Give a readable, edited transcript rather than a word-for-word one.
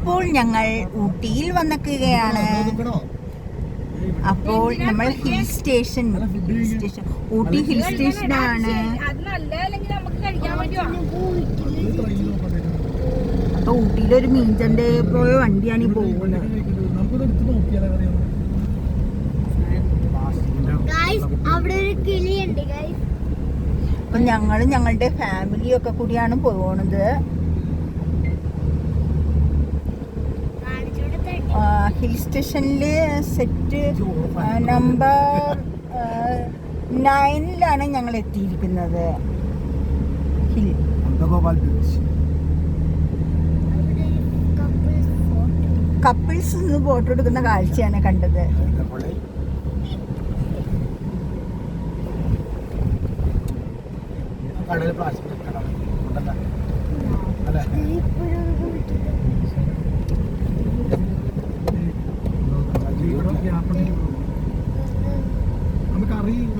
ഇപ്പോൾ ഞങ്ങൾ ഊട്ടിയിൽ വന്നിക്കുകയാണ്. അപ്പോൾ നമ്മൾ ഹിൽ സ്റ്റേഷൻ ഊട്ടി ഹിൽ സ്റ്റേഷനാണ്. അപ്പൊ ഊട്ടിയിലൊരു മീൻചന്തേ പോയ വണ്ടിയാണ് ഈ പോകുന്നത്. അപ്പൊ ഞങ്ങളും ഞങ്ങളുടെ ഫാമിലിയും ഒക്കെ കൂടിയാണ് പോകുന്നത്. ഹിൽ സ്റ്റേഷനില് സെറ്റ് നമ്പർ 9 ഞങ്ങൾ എത്തിയിരിക്കുന്നത്. കപ്പിൾസ് ഫോട്ടോ എടുക്കുന്ന കാഴ്ചയാണ് കണ്ടത്. നമുക്ക് അറിയാം